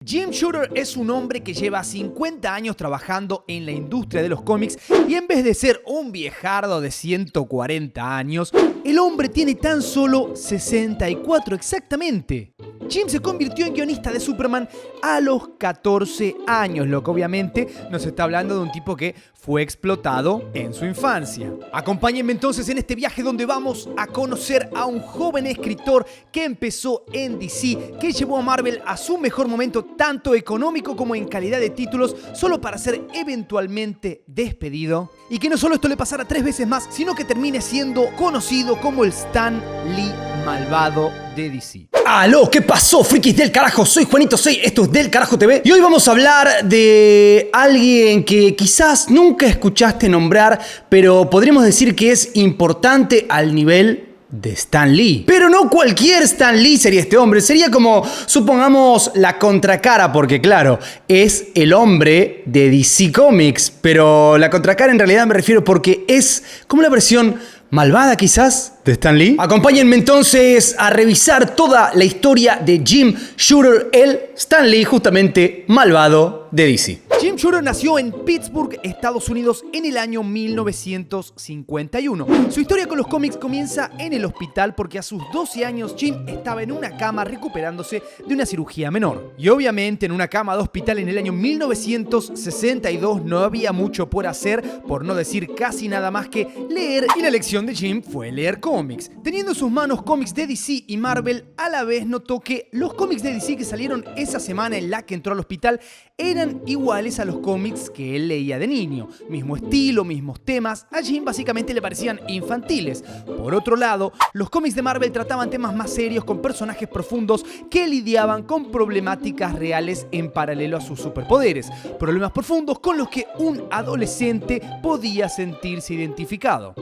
Jim Shooter es un hombre que lleva 50 años trabajando en la industria de los cómics y en vez de ser un viejardo de 140 años, el hombre tiene tan solo 64 exactamente. Jim se convirtió en guionista de Superman a los 14 años, lo que obviamente nos está hablando de un tipo que fue explotado en su infancia. Acompáñenme entonces en este viaje donde vamos a conocer a un joven escritor que empezó en DC, que llevó a Marvel a su mejor momento tanto económico como en calidad de títulos, solo para ser eventualmente despedido. Y que no solo esto le pasara 3 veces más, sino que termine siendo conocido como el Stan Lee malvado de DC. ¡Aló! ¿Qué pasó, frikis del carajo? Soy Juanito 6, esto es Del Carajo TV y hoy vamos a hablar de alguien que quizás nunca escuchaste nombrar, pero podríamos decir que es importante al nivel de Stan Lee. Pero no cualquier Stan Lee sería este hombre, sería como, supongamos, la contracara, porque claro, es el hombre de DC Comics, pero la contracara en realidad me refiero porque es como la versión malvada quizás de Stan Lee. Acompáñenme entonces a revisar toda la historia de Jim Shooter, el Stan Lee justamente malvado de DC. Jim Shooter nació en Pittsburgh, Estados Unidos, en el año 1951. Su historia con los cómics comienza en el hospital porque a sus 12 años Jim estaba en una cama recuperándose de una cirugía menor. Y obviamente en una cama de hospital en el año 1962 no había mucho por hacer, por no decir casi nada más que leer, y la elección de Jim fue leer cómics. Teniendo en sus manos cómics de DC y Marvel, a la vez notó que los cómics de DC que salieron esa semana en la que entró al hospital eran iguales a los cómics que él leía de niño. Mismo estilo, mismos temas, a Jim básicamente le parecían infantiles. Por otro lado, los cómics de Marvel trataban temas más serios con personajes profundos que lidiaban con problemáticas reales en paralelo a sus superpoderes. Problemas profundos con los que un adolescente podía sentirse identificado.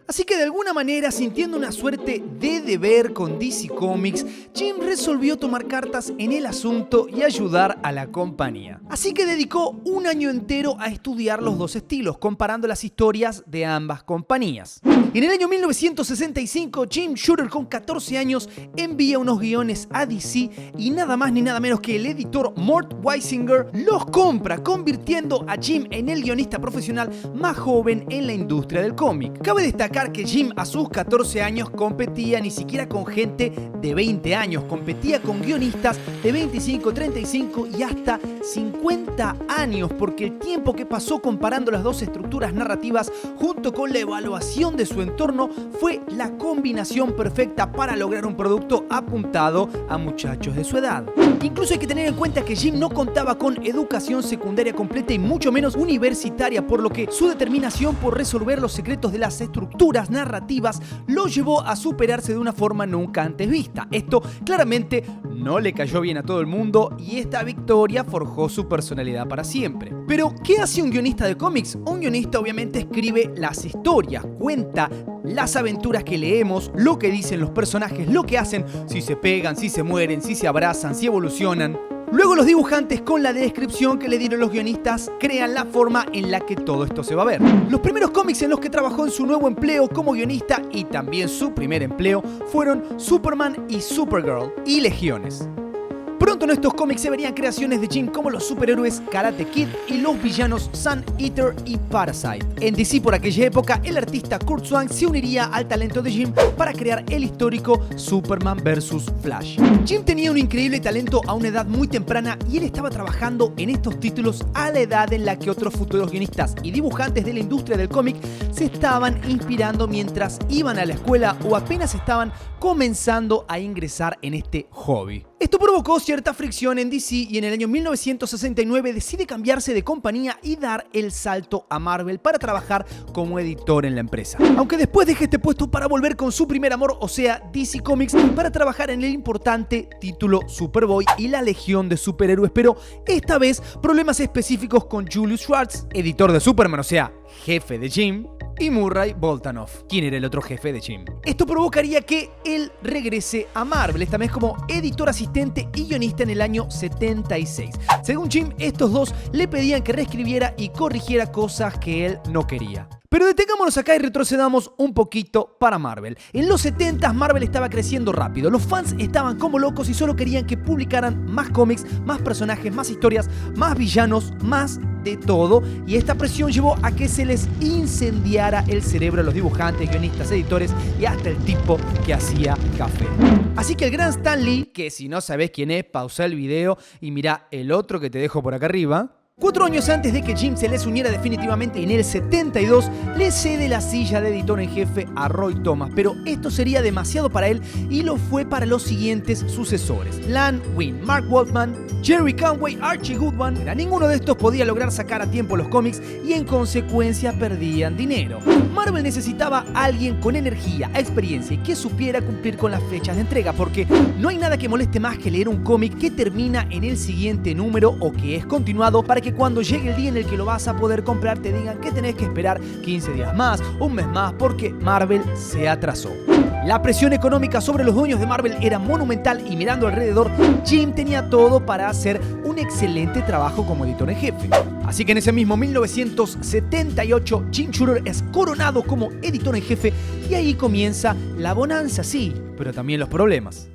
Así que de alguna manera, sintiendo una suerte de deber con DC Comics, Jim resolvió tomar cartas en el asunto y ayudar a la compañía. Así que dedicó un año entero a estudiar los dos estilos, comparando las historias de ambas compañías. Y en el año 1965, Jim Shooter, con 14 años, envía unos guiones a DC y nada más ni nada menos que el editor Mort Weisinger los compra, convirtiendo a Jim en el guionista profesional más joven en la industria del cómic. Cabe destacar que Jim a sus 14 años competía ni siquiera con gente de 20 años, competía con guionistas de 25, 35 y hasta 50 años, porque el tiempo que pasó comparando las dos estructuras narrativas junto con la evaluación de su entorno fue la combinación perfecta para lograr un producto apuntado a muchachos de su edad. Incluso hay que tener en cuenta que Jim no contaba con educación secundaria completa y mucho menos universitaria, por lo que su determinación por resolver los secretos de las estructuras narrativas lo llevó a superarse de una forma nunca antes vista. Esto claramente no le cayó bien a todo el mundo y esta victoria forjó su personalidad para siempre. Pero, ¿qué hace un guionista de cómics? Un guionista obviamente escribe las historias, cuenta las aventuras que leemos, lo que dicen los personajes, lo que hacen, si se pegan, si se mueren, si se abrazan, si evolucionan. Luego los dibujantes, con la descripción que le dieron los guionistas, crean la forma en la que todo esto se va a ver. Los primeros cómics en los que trabajó en su nuevo empleo como guionista y también su primer empleo fueron Superman y Supergirl y Legiones. Pronto en estos cómics se verían creaciones de Jim como los superhéroes Karate Kid y los villanos Sun Eater y Parasite. En DC por aquella época, el artista Curt Swan se uniría al talento de Jim para crear el histórico Superman vs. Flash. Jim tenía un increíble talento a una edad muy temprana y él estaba trabajando en estos títulos a la edad en la que otros futuros guionistas y dibujantes de la industria del cómic se estaban inspirando mientras iban a la escuela o apenas estaban comenzando a ingresar en este hobby. Esto provocó cierta fricción en DC y en el año 1969 decide cambiarse de compañía y dar el salto a Marvel para trabajar como editor en la empresa. Aunque después deja este puesto para volver con su primer amor, o sea, DC Comics, para trabajar en el importante título Superboy y la Legión de Superhéroes, pero esta vez problemas específicos con Julius Schwartz, editor de Superman, o sea, jefe de Jim, y Murray Boltanoff, quien era el otro jefe de Jim. Esto provocaría que él regrese a Marvel, esta vez como editor asistente y guionista en el año 76. Según Jim, estos dos le pedían que reescribiera y corrigiera cosas que él no quería. Pero detengámonos acá y retrocedamos un poquito para Marvel. En los 70s Marvel estaba creciendo rápido, los fans estaban como locos y solo querían que publicaran más cómics, más personajes, más historias, más villanos, más de todo, y esta presión llevó a que se les incendiara el cerebro a los dibujantes, guionistas, editores y hasta el tipo que hacía café. Así que el gran Stan Lee, que si no sabés quién es, pausa el video y mirá el otro que te dejo por acá arriba. 4 años antes de que Jim se les uniera definitivamente, en el 72, le cede la silla de editor en jefe a Roy Thomas, pero esto sería demasiado para él y lo fue para los siguientes sucesores: Len Wein, Mark Wolfman, Jerry Conway, Archie Goodwin. Ninguno de estos podía lograr sacar a tiempo los cómics y en consecuencia perdían dinero. Marvel necesitaba a alguien con energía, experiencia y que supiera cumplir con las fechas de entrega, porque no hay nada que moleste más que leer un cómic que termina en el siguiente número o que es continuado, para que cuando llegue el día en el que lo vas a poder comprar te digan que tenés que esperar 15 días más, un mes más, porque Marvel se atrasó. La presión económica sobre los dueños de Marvel era monumental y mirando alrededor, Jim tenía todo para hacer un excelente trabajo como editor en jefe. Así que en ese mismo 1978, Jim Shooter es coronado como editor en jefe y ahí comienza la bonanza, sí, pero también los problemas.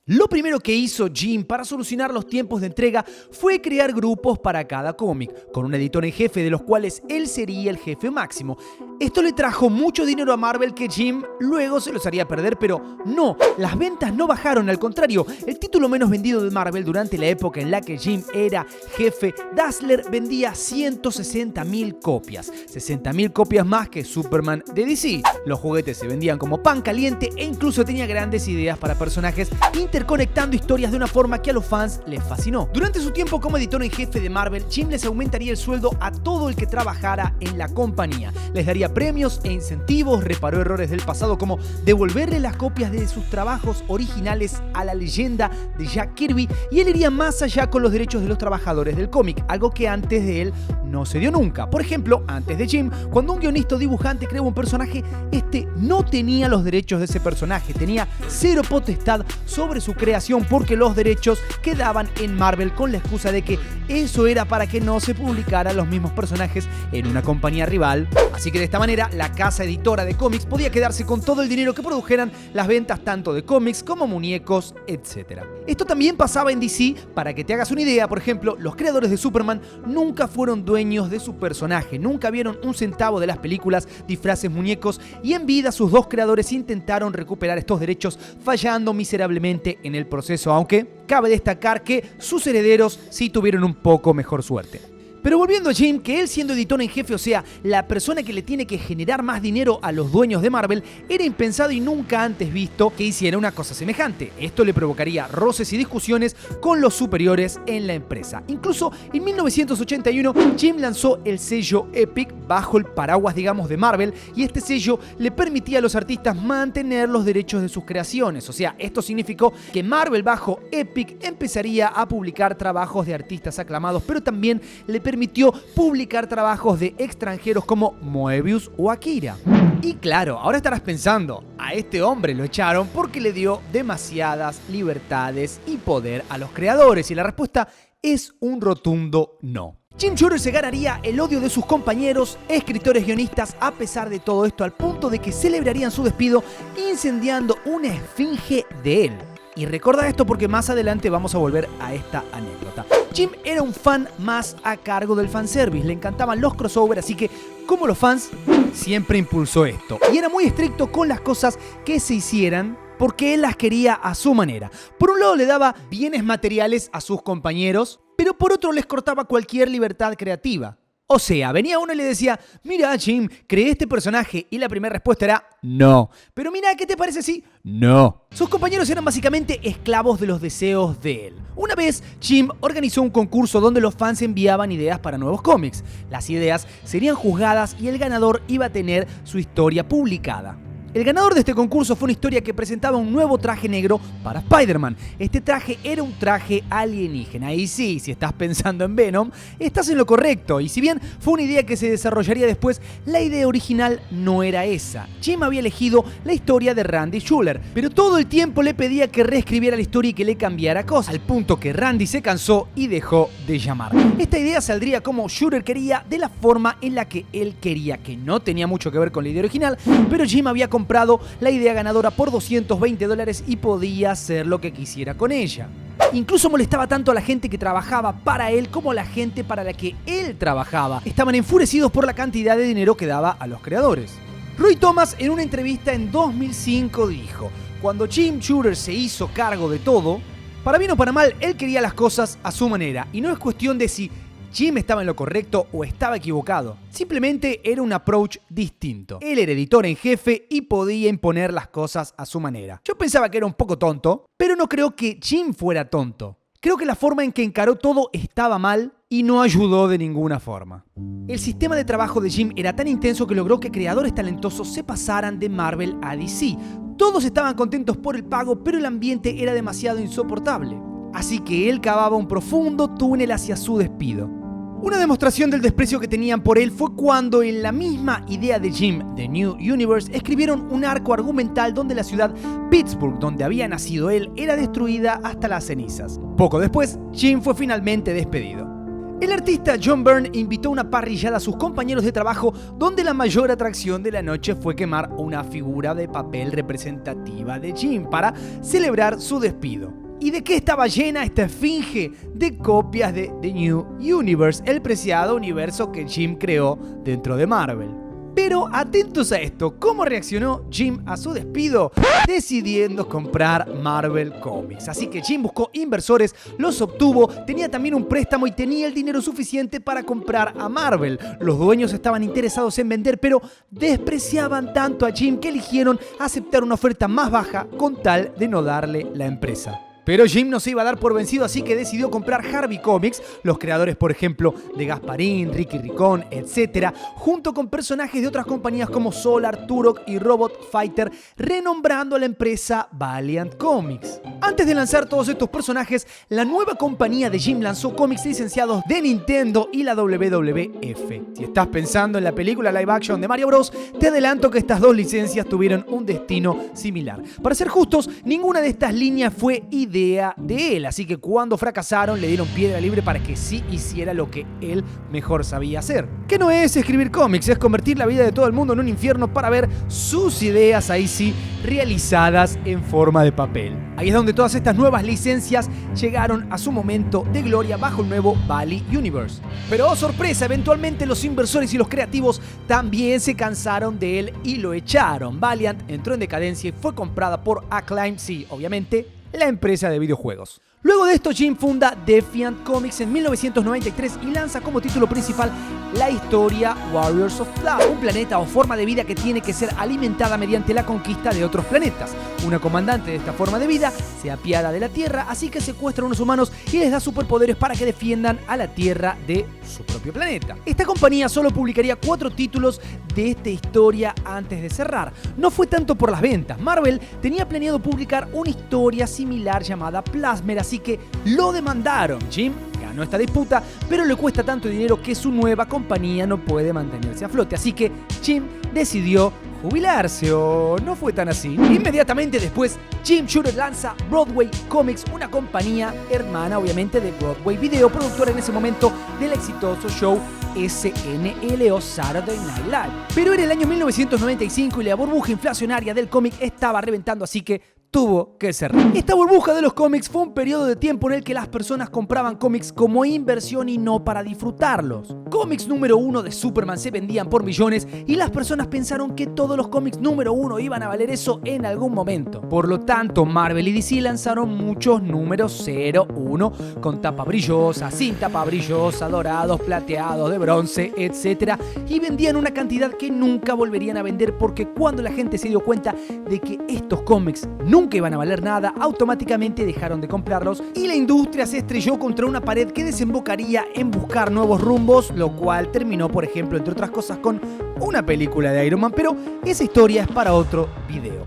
Lo primero que hizo Jim para solucionar los tiempos de entrega fue crear grupos para cada cómic, con un editor en jefe de los cuales él sería el jefe máximo. Esto le trajo mucho dinero a Marvel que Jim luego se los haría perder, pero no, las ventas no bajaron, al contrario, el título menos vendido de Marvel durante la época en la que Jim era jefe, Dazzler, vendía 160.000 copias, 60.000 copias más que Superman de DC. Los juguetes se vendían como pan caliente e incluso tenía grandes ideas para personajes, interconectando historias de una forma que a los fans les fascinó. Durante su tiempo como editor en jefe de Marvel, Jim les aumentaría el sueldo a todo el que trabajara en la compañía. Les daría premios e incentivos, reparó errores del pasado como devolverle las copias de sus trabajos originales a la leyenda de Jack Kirby, y él iría más allá con los derechos de los trabajadores del cómic, algo que antes de él no se dio nunca. Por ejemplo, antes de Jim, cuando un guionista o dibujante creaba un personaje, este no tenía los derechos de ese personaje, tenía cero potestad sobre su creación porque los derechos quedaban en Marvel con la excusa de que eso era para que no se publicaran los mismos personajes en una compañía rival. Así que de esta manera la casa editora de cómics podía quedarse con todo el dinero que produjeran las ventas tanto de cómics como muñecos, etc. Esto también pasaba en DC. Para que te hagas una idea, por ejemplo, los creadores de Superman nunca fueron dueños de su personaje, nunca vieron un centavo de las películas, disfraces, muñecos, y en vida sus dos creadores intentaron recuperar estos derechos, fallando miserablemente en el proceso, aunque cabe destacar que sus herederos sí tuvieron un poco mejor suerte. Pero volviendo a Jim, que él siendo editor en jefe, o sea, la persona que le tiene que generar más dinero a los dueños de Marvel, era impensado y nunca antes visto que hiciera una cosa semejante. Esto le provocaría roces y discusiones con los superiores en la empresa. Incluso en 1981, Jim lanzó el sello Epic bajo el paraguas, digamos, de Marvel, y este sello le permitía a los artistas mantener los derechos de sus creaciones. O sea, esto significó que Marvel bajo Epic empezaría a publicar trabajos de artistas aclamados, pero también le permitió publicar trabajos de extranjeros como Moebius o Akira. Y claro, ahora estarás pensando, a este hombre lo echaron porque le dio demasiadas libertades y poder a los creadores, y la respuesta es un rotundo no. Jim Shooter se ganaría el odio de sus compañeros, escritores, guionistas, a pesar de todo esto, al punto de que celebrarían su despido incendiando una esfinge de él. Y recuerda esto porque más adelante vamos a volver a esta anécdota. Jim era un fan más a cargo del fanservice, le encantaban los crossovers, así que, como los fans, siempre impulsó esto. Y era muy estricto con las cosas que se hicieran, porque él las quería a su manera. Por un lado le daba bienes materiales a sus compañeros, pero por otro les cortaba cualquier libertad creativa. O sea, venía uno y le decía, mira Jim, creé este personaje, y la primera respuesta era, no. Pero mira, ¿qué te parece si? No. Sus compañeros eran básicamente esclavos de los deseos de él. Una vez, Jim organizó un concurso donde los fans enviaban ideas para nuevos cómics. Las ideas serían juzgadas y el ganador iba a tener su historia publicada. El ganador de este concurso fue una historia que presentaba un nuevo traje negro para Spider-Man. Este traje era un traje alienígena. Y sí, si estás pensando en Venom, estás en lo correcto. Y si bien fue una idea que se desarrollaría después, la idea original no era esa. Jim había elegido la historia de Randy Schuller, pero todo el tiempo le pedía que reescribiera la historia y que le cambiara cosas, al punto que Randy se cansó y dejó de llamar. Esta idea saldría como Schuller quería, de la forma en la que él quería, que no tenía mucho que ver con la idea original, pero Jim había comprado la idea ganadora por $220 y podía hacer lo que quisiera con ella. Incluso molestaba tanto a la gente que trabajaba para él como a la gente para la que él trabajaba. Estaban enfurecidos por la cantidad de dinero que daba a los creadores. Roy Thomas en una entrevista en 2005 dijo: cuando Jim Shooter se hizo cargo de todo, para bien o para mal, él quería las cosas a su manera, y no es cuestión de si Jim estaba en lo correcto o estaba equivocado. Simplemente era un approach distinto. Él era editor en jefe y podía imponer las cosas a su manera. Yo pensaba que era un poco tonto, pero no creo que Jim fuera tonto. Creo que la forma en que encaró todo estaba mal y no ayudó de ninguna forma. El sistema de trabajo de Jim era tan intenso que logró que creadores talentosos se pasaran de Marvel a DC. Todos estaban contentos por el pago, pero el ambiente era demasiado insoportable. Así que él cavaba un profundo túnel hacia su despido. Una demostración del desprecio que tenían por él fue cuando en la misma idea de Jim, The New Universe, escribieron un arco argumental donde la ciudad Pittsburgh, donde había nacido él, era destruida hasta las cenizas. Poco después, Jim fue finalmente despedido. El artista John Byrne invitó una parrillada a sus compañeros de trabajo donde la mayor atracción de la noche fue quemar una figura de papel representativa de Jim para celebrar su despido. ¿Y de qué estaba llena esta esfinge? De copias de The New Universe, el preciado universo que Jim creó dentro de Marvel. Pero atentos a esto, ¿cómo reaccionó Jim a su despido? Decidiendo comprar Marvel Comics. Así que Jim buscó inversores, los obtuvo, tenía también un préstamo y tenía el dinero suficiente para comprar a Marvel. Los dueños estaban interesados en vender, pero despreciaban tanto a Jim que eligieron aceptar una oferta más baja con tal de no darle la empresa. Pero Jim no se iba a dar por vencido, así que decidió comprar Harvey Comics, los creadores, por ejemplo, de Gasparín, Ricky Ricón, etc., junto con personajes de otras compañías como Solar, Turok y Robot Fighter, renombrando a la empresa Valiant Comics. Antes de lanzar todos estos personajes, la nueva compañía de Jim lanzó cómics licenciados de Nintendo y la WWF. Si estás pensando en la película live action de Mario Bros., te adelanto que estas dos licencias tuvieron un destino similar. Para ser justos, ninguna de estas líneas fue idea de él, así que cuando fracasaron le dieron piedra libre para que sí hiciera lo que él mejor sabía hacer. Que no es escribir cómics, es convertir la vida de todo el mundo en un infierno para ver sus ideas, ahí sí, realizadas en forma de papel. Ahí es donde todas estas nuevas licencias llegaron a su momento de gloria bajo el nuevo Valley Universe. Pero oh sorpresa, eventualmente los inversores y los creativos también se cansaron de él y lo echaron. Valiant entró en decadencia y fue comprada por Acclaim, sí, obviamente, la empresa de videojuegos. Luego de esto, Jim funda Defiant Comics en 1993 y lanza como título principal la historia Warriors of Love, un planeta o forma de vida que tiene que ser alimentada mediante la conquista de otros planetas. Una comandante de esta forma de vida se apiada de la Tierra, así que secuestra a unos humanos y les da superpoderes para que defiendan a la Tierra de su propio planeta. Esta compañía solo publicaría 4 títulos de esta historia antes de cerrar. No fue tanto por las ventas. Marvel tenía planeado publicar una historia similar llamada Plasmer, así que lo demandaron. Jim ganó esta disputa, pero le cuesta tanto dinero que su nueva compañía no puede mantenerse a flote, así que Jim decidió jubilarse, o no fue tan así. Inmediatamente después, Jim Shooter lanza Broadway Comics, una compañía hermana obviamente de Broadway Video, productora en ese momento del exitoso show SNL o Saturday Night Live. Pero era el año 1995 y la burbuja inflacionaria del cómic estaba reventando, así que tuvo que cerrar. Esta burbuja de los cómics fue un periodo de tiempo en el que las personas compraban cómics como inversión y no para disfrutarlos. Cómics número 1 de Superman se vendían por millones y las personas pensaron que todos los cómics número 1 iban a valer eso en algún momento. Por lo tanto, Marvel y DC lanzaron muchos números 0, 1 con tapa brillosa, sin tapa brillosa, dorados, plateados, de bronce, etc. Y vendían una cantidad que nunca volverían a vender porque cuando la gente se dio cuenta de que estos cómics nunca nunca iban a valer nada, automáticamente dejaron de comprarlos y la industria se estrelló contra una pared que desembocaría en buscar nuevos rumbos, lo cual terminó, por ejemplo, entre otras cosas, con una película de Iron Man, pero esa historia es para otro video.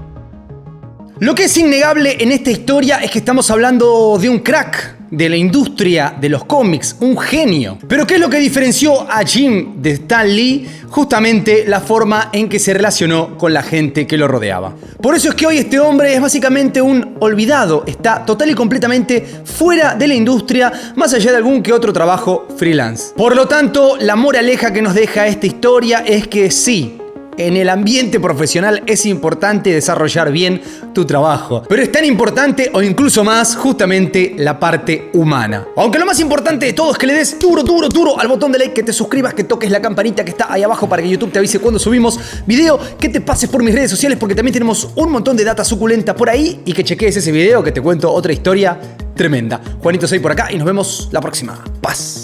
Lo que es innegable en esta historia es que estamos hablando de un crack de la industria de los cómics, un genio. Pero ¿qué es lo que diferenció a Jim de Stan Lee? Justamente la forma en que se relacionó con la gente que lo rodeaba. Por eso es que hoy este hombre es básicamente un olvidado, está total y completamente fuera de la industria, más allá de algún que otro trabajo freelance. Por lo tanto, la moraleja que nos deja esta historia es que sí, en el ambiente profesional es importante desarrollar bien tu trabajo, pero es tan importante o incluso más justamente la parte humana. Aunque lo más importante de todo es que le des duro al botón de like, que te suscribas, que toques la campanita que está ahí abajo para que YouTube te avise cuando subimos video, que te pases por mis redes sociales porque también tenemos un montón de data suculenta por ahí y que cheques ese video que te cuento otra historia tremenda. Juanito Soy por acá y nos vemos la próxima. Paz.